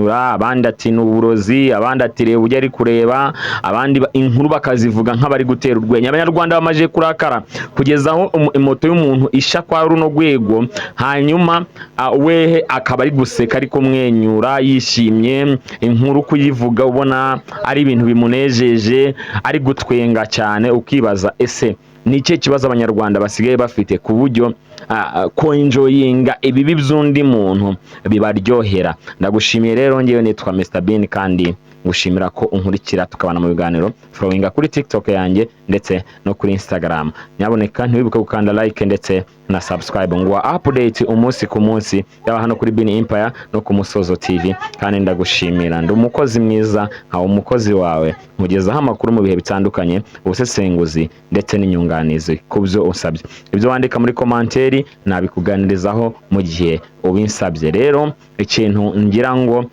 kumwenyura, abandi ati n'uburozi, abandi ati reba ujya ari kureba, abandi inkuru bakazivuga nk'abari gutera urwenya. Abanyarwanda bamaje kurakara kugeza aho imoto y'umuntu isha kwa runo rwego, hanyuma wehe akaba ari guseka ari kumwenyura yishimye, inkuru kuyivuga ubona ari ibintu bimunejeje, ari gutwenga cyane, ukibaza ese ni ikihe kibazo abanyarwanda basigaye bafite ku buryo ko enjoyinga ibibi by'undi muntu bibaryohera. Ndagushimiye rero, ngewe nitwa Mr Bean kandi ngushimira ko unkurikira tukabana mu biganiro, followinga kuri TikTok yanjye ndetse no kuri Instagram. Nyaboneka ntiwibuke gukanda like ndetse na subscribe ngo update umunsi ku munsi yaba hano kuri Bean Empire no ku Musozo TV. Kandi ndagushimira, ndi umukozi mwiza nka umukozi wawe, mugezaho amakuru mu bihe bitandukanye, ubusesenguzi ndetse n'inyunganizi ku byo usabye. Ibyo wandika muri komanteri nabikuganirizaho mu gihe ubinsabye. Rero ikintu ngira ngo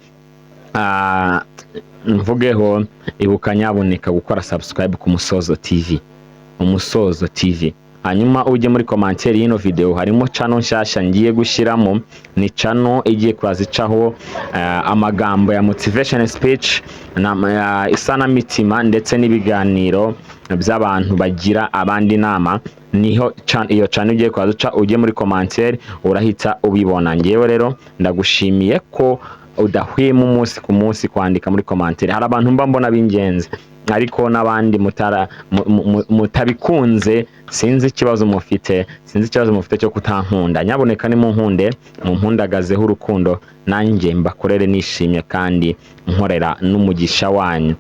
mvugeho, ibuka nyaboneka gukora subscribe ku Musozo TV, Umusozo TV. Hanyuma ujye muri komanteri y'ino video, harimo channel nshyashya ngiye gushyiramo, ni channel igiye kwazicaho amagambo ya motivation speech na isanamitima ndetse n'ibiganiro by'abantu bagira abandi inama. Niho iyo channel ugiye kwazica, ujye muri komanteri urahita ubibona. Ngewe rero ndagushimiye ko udahwema umunsi ku munsi kwandika muri komanteri. Hari abantu mba mbona b'ingenzi ariko n'abandi mutabikunze, sinzi ikibazo mufite cyo kutankunda. Nyaboneka ni munkunde, mumpundagazeho urukundo, nanjye mbakorere nishimye kandi nkorera n'umugisha wanyu.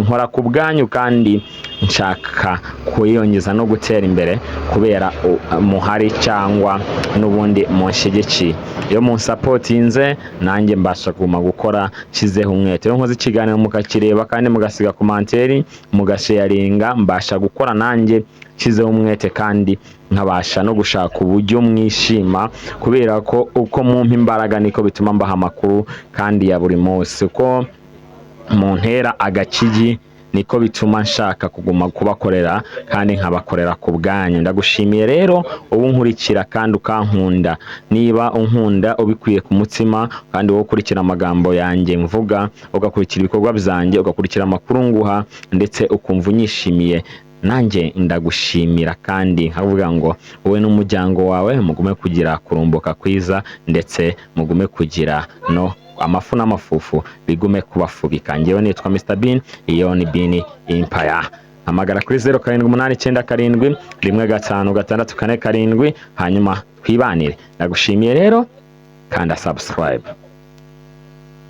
Nkora ku bwanyu kandi nshaka kuyongeza no gutera imbere kubera muhari cyangwa n'ubundi munshyigiki. Iyo munsapotinze nanjye mbasha kuguma gukora shizeho umwete. Iyo nkoze ikiganiro mukakireba kandi mugasiga komanteri mugasharinga, mbasha gukora nanjye shizeho umwete kandi nkabasha no gushaka uburyo mwishima, kubera ko uko mumpa imbaraga niko bituma mbaha amakuru kandi ya buri munsi. Uko muntera agakigi niko bituma nshaka kuguma kubakorera kandi nkabakorera ku bwanyu. Ndagushimiye rero ubu nkurikira kandi ukankunda. Niba unkunda ubikwiye ku mutima kandi wowe ukurikira amagambo yanjye mvuga, ugakurikira ibikorwa byanjye, ugakurikira amakuru nguha ndetse ukumva unyishimiye, nanjye ndagushimira kandi nkavuga ngo wowe n'umuryango wawe mugume kugira kurumbuka kwiza ndetse mugume kugira no amafu n'amafufu bigume kubafubika. Ngewe nitwa Mr Bean, iyo ni Bean Empire. Hamagara kuri 0787 hanyuma twibanire. Ndagushimiye rero kandi subscribe.